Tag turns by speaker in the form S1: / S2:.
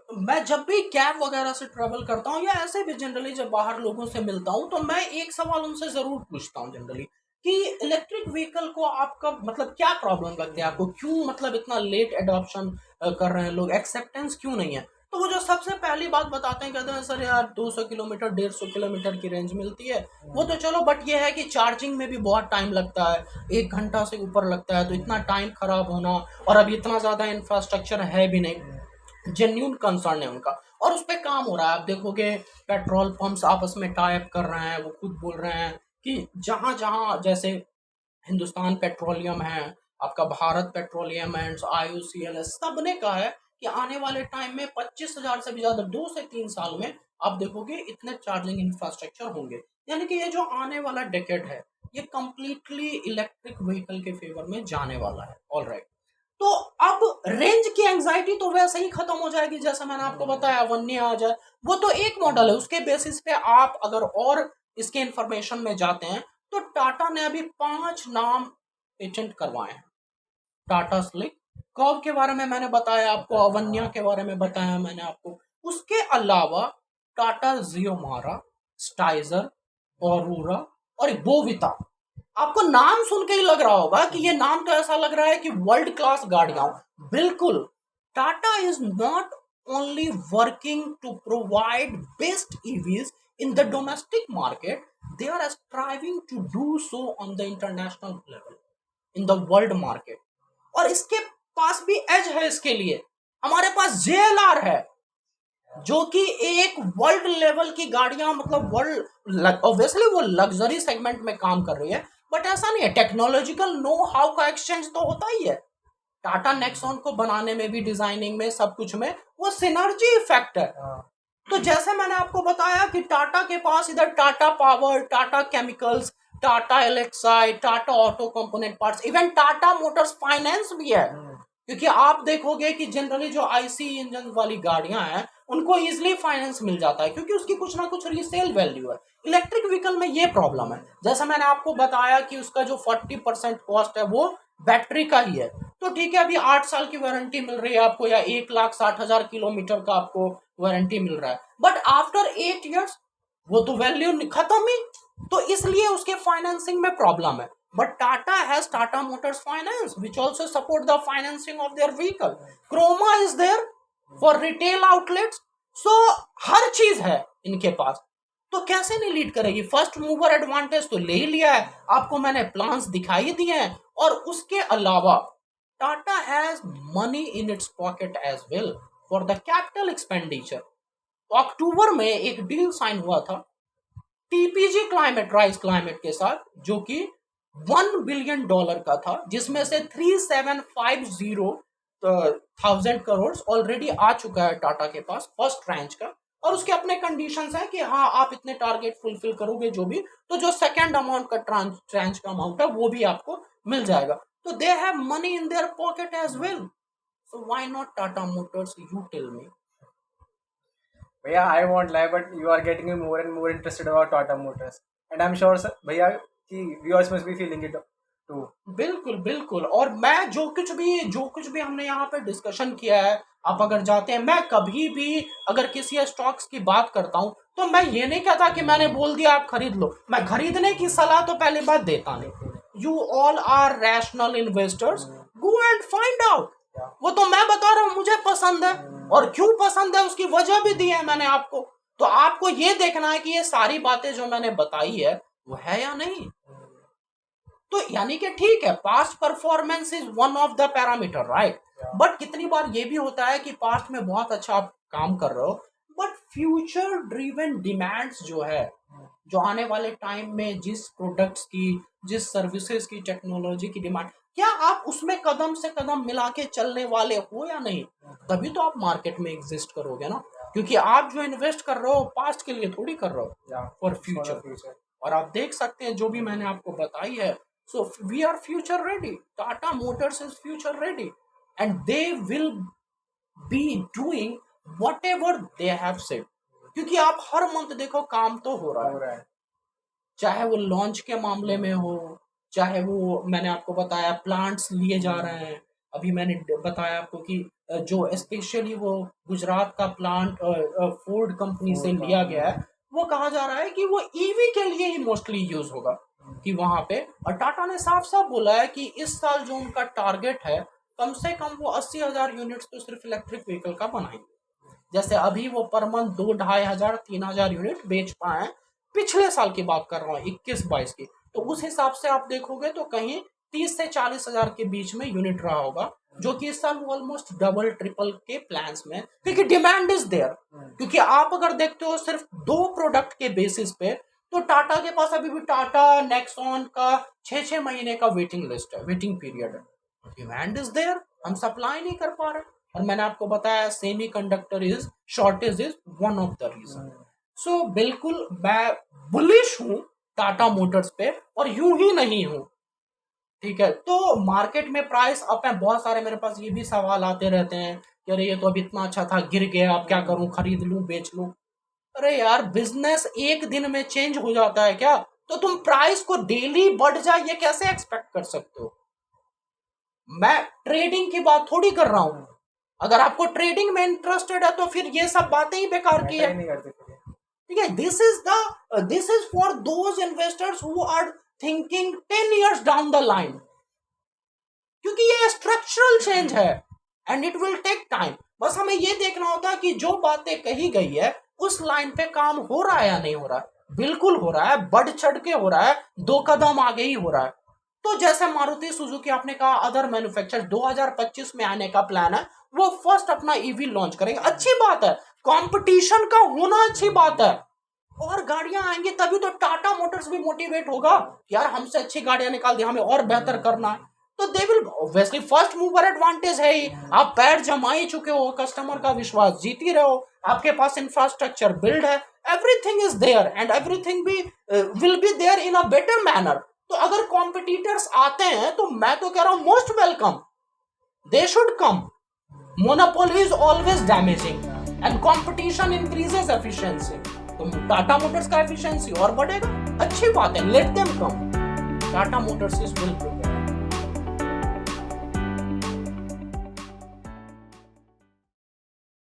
S1: मैं जब भी कैब वगैरह से ट्रेवल करता हूँ या ऐसे भी जनरली जब बाहर लोगों से मिलता हूँ, तो मैं एक सवाल उनसे जरूर पूछता हूँ जनरली कि इलेक्ट्रिक व्हीकल को आपका मतलब क्या प्रॉब्लम लगती है आपको, क्यों मतलब इतना लेट एडॉप्शन कर रहे हैं लोग, एक्सेप्टेंस क्यों नहीं है। तो वो जो सबसे पहली बात बताते हैं, कहते हैं सर यार 200 किलोमीटर 150 किलोमीटर की रेंज मिलती है, वो तो चलो, बट ये है कि चार्जिंग में भी बहुत टाइम लगता है, 1 घंटा से ऊपर लगता है, तो इतना टाइम खराब होना, और अभी इतना ज्यादा इंफ्रास्ट्रक्चर है भी नहीं, जेन्यून कंसर्न है उनका, और उस पर काम हो रहा है। आप देखोगे पेट्रोल पंप्स आपस में टाइप कर रहे हैं, वो खुद बोल रहे हैं कि जहां जहां जैसे हिंदुस्तान पेट्रोलियम है, आपका भारत पेट्रोलियम है, IOCL है, सबने कहा है कि आने वाले टाइम में 25,000 से भी ज्यादा 2 से 3 साल में आप देखोगे इतने चार्जिंग इंफ्रास्ट्रक्चर होंगे। यानी कि ये जो आने वाला डेकेड है ये कंप्लीटली इलेक्ट्रिक व्हीकल के फेवर में जाने वाला है। ऑल राइट, तो अब रेंज की एंजाइटी तो वैसे ही खत्म हो जाएगी, जैसा मैंने आपको बताया वन्य आ जाए, वो तो एक मॉडल है, उसके बेसिस पे आप अगर और इसके इंफॉर्मेशन में जाते हैं तो टाटा ने अभी 5 नाम पेटेंट करवाए हैं। टाटा स्लिक कर्व के बारे में मैंने बताया आपको, अवन्या के बारे में बताया मैंने आपको, उसके अलावा टाटा जियोमारा, स्टाइजर, औरूरा और बोविता। आपको नाम सुन के ही लग रहा होगा कि ये नाम तो ऐसा लग रहा है कि वर्ल्ड क्लास गाड़ियां। बिल्कुल, Tata is not only working to provide best EVs in the domestic market, they are striving to do so on the international level in the world market। और इसके पास भी एज है, इसके लिए हमारे पास JLR है जो कि एक वर्ल्ड लेवल की गाड़ियां, मतलब वर्ल्ड, ऑब्वियसली वो लग्जरी सेगमेंट में काम कर रही है, बट ऐसा नहीं है, टेक्नोलॉजिकल नो हाउ का एक्सचेंज तो होता ही है। टाटा नेक्सॉन को बनाने में भी, डिजाइनिंग में, सब कुछ में वो सिनर्जी इफेक्ट है। तो जैसे मैंने आपको बताया कि टाटा के पास इधर Tata power, Tata chemicals, Tata Elxsi, Tata auto component parts, even Tata motors finance भी है। क्योंकि आप देखोगे कि जनरली जो IC इंजन वाली गाड़ियां हैं उनको इजिली फाइनेंस मिल जाता है, क्योंकि उसकी कुछ ना कुछ रीसेल वैल्यू है। इलेक्ट्रिक व्हीकल में ये प्रॉब्लम है, जैसा मैंने आपको बताया कि उसका जो 40% कॉस्ट है वो बैटरी का ही है। तो ठीक है, अभी 8 साल की वारंटी मिल रही है आपको, या 1,60,000 किलोमीटर का आपको वारंटी मिल रहा है, बट आफ्टर 8 years वो तो वैल्यू खत्म ही। तो इसलिए उसके फाइनेंसिंग में प्रॉब्लम है। But Tata has Tata motors finance which also support the financing of their vehicle. Croma is there for retail outlets. So हर चीज है इनके पास, तो कैसे नहीं लीड करेगी। फर्स्ट मूवर एडवांटेज तो ले ही लिया है, आपको मैंने प्लान्स दिखाई दिए हैं, और उसके अलावा Tata has money in its pocket as well for the capital expenditure. अक्टूबर में एक डील साइन हुआ था TPG क्लाइमेट राइज क्लाइमेट के साथ, जो कि $1 बिलियन का था, जिसमें से 3,750,000 करोड़ ऑलरेडी आ चुका है टाटा के पास फर्स्ट ट्रांच का, और उसके अपने कंडीशंस हैं कि हाँ आप इतने टारगेट फुलफिल करोगे जो भी, तो जो सेकंड अमाउंट का ट्रांच का अमाउंट है वो भी आपको मिल जाएगा। तो they have money in their pocket as well, so why not Tata Motors, you tell me.
S2: भैया I won't lie, but you are getting me more and more interested about Tata Motors, and I'm sure sir, भैया कि viewers must be feeling it too.
S1: बिल्कुल बिल्कुल, और मैं जो कुछ भी हमने यहाँ पे डिस्कशन किया है, आप अगर जाते हैं, मैं कभी भी अगर किसी स्टॉक्स की बात करता हूँ तो मैं ये नहीं कहता कि मैंने बोल दिया आप खरीद लो, मैं खरीदने की सलाह तो पहली बात देता नहीं। You all are rational investors, go and find out. वो तो मैं बता रहा हूँ मुझे पसंद है, और क्यों पसंद है उसकी वजह भी दी है मैंने आपको। तो आपको ये देखना है कि ये सारी बातें जो मैंने बताई है वो है या नहीं। तो यानी कि ठीक है, past performance is one of the parameter, right, but कितनी बार ये भी होता है कि पास्ट में बहुत अच्छा आप काम कर रहे हो, बट फ्यूचर ड्रिवन डिमांड्स जो है, जो आने वाले टाइम में जिस प्रोडक्ट्स की, जिस सर्विसेज की, टेक्नोलॉजी की डिमांड, क्या आप उसमें कदम से कदम मिला के चलने वाले हो या नहीं, तभी तो आप मार्केट में एग्जिस्ट करोगे ना। क्योंकि आप जो इन्वेस्ट कर रहे हो पास्ट के लिए थोड़ी कर रहे हो, for
S2: For the
S1: future.
S2: future.
S1: और आप देख सकते हैं जो भी मैंने आपको बताई है, so we are future ready, Tata Motors is future ready, and they will be doing whatever they have said। क्योंकि आप हर मंथ देखो काम तो हो रहा
S2: हो
S1: है,
S2: रहा है।
S1: चाहे वो लॉन्च के मामले में हो, चाहे वो मैंने आपको बताया प्लांट्स लिए जा रहे हैं, अभी मैंने बताया आपको कि जो स्पेशली वो गुजरात का प्लांट फोर्ड कंपनी से
S2: Ford का,
S1: लिया गया है, वो कहा जा रहा है कि वो ईवी के लिए ही मोस्टली यूज होगा कि वहां पे। और टाटा ने साफ साफ बोला है कि इस साल जो उनका टारगेट है, कम से कम वो 80,000 यूनिट्स तो सिर्फ इलेक्ट्रिक व्हीकल का बनाएंगे। जैसे अभी वो पर मंथ 2-2,500 3,000 यूनिट बेच पाए, पिछले साल की बात कर रहा हूँ 21-22 की, तो उस हिसाब से आप देखोगे तो कहीं 30 से 40,000 के बीच में यूनिट रहा होगा, जो कि इस साल ऑलमोस्ट डबल ट्रिपल के प्लान्स में, क्योंकि डिमांड इज देयर। क्योंकि आप अगर देखते हो सिर्फ 2 प्रोडक्ट के बेसिस पे, तो टाटा के पास अभी भी टाटा नेक्सॉन का 6-6 महीने का वेटिंग लिस्ट है, वेटिंग पीरियड है। डिमांड इज देयर, हम सप्लाई नहीं कर पा रहे। और मैंने आपको बताया semiconductor is shortage is one of the reason. So बिल्कुल मैं बुलिश हूं टाटा मोटर्स पे, और यूं ही नहीं हूं, ठीक है। तो मार्केट में प्राइस अप है, बहुत सारे मेरे पास ये भी सवाल आते रहते हैं कि अरे ये तो अभी इतना अच्छा था, गिर गया, अब क्या करूं, खरीद लूं, बेच लूं। अरे यार, बिजनेस एक दिन में चेंज हो जाता है क्या? तो तुम प्राइस को डेली बढ़ जाए ये कैसे एक्सपेक्ट कर सकते हो? मैं ट्रेडिंग की बात थोड़ी कर रहा हूं। अगर आपको ट्रेडिंग में इंटरेस्टेड है तो फिर ये सब बातें ही बेकार की है, ठीक है। This is for those investors who are thinking 10 years down the line, क्योंकि ये स्ट्रक्चरल चेंज है and it will take time. बस हमें ये देखना होता है कि जो बातें कही गई है उस लाइन पे काम हो रहा है या नहीं हो रहा है। बिल्कुल हो रहा है, बढ़ चढ़ के हो रहा है, 2 कदम आगे ही हो रहा है। तो जैसे मारुति सुजुकी आपने कहा, अदर मैन्युफैक्चरर्स 2025 में आने का प्लान है, वो फर्स्ट अपना ईवी लॉन्च करेंगे, अच्छी बात है, कंपटीशन का होना अच्छी बात है। और गाड़ियां आएंगी तभी तो टाटा मोटर्स भी मोटिवेट होगा, यार हमसे अच्छी गाड़ियां निकाल दी, हमें और बेहतर करना है। तो they will obviously, first mover advantage है ही, आप पैर जमा ही चुके हो, कस्टमर का विश्वास जीत ही रहे हो, आपके पास इंफ्रास्ट्रक्चर बिल्ड है, everything is there and everything भी will be there in a better manner. तो अगर कॉम्पिटिटर्स आते हैं तो मैं तो कह रहा हूं most welcome, they should come. Monopoly is always damaging and competition increases efficiency. तो टाटा मोटर्स का एफिशिएंसी और बढ़ेगा, अच्छी बात है, let them come. Tata Motors is will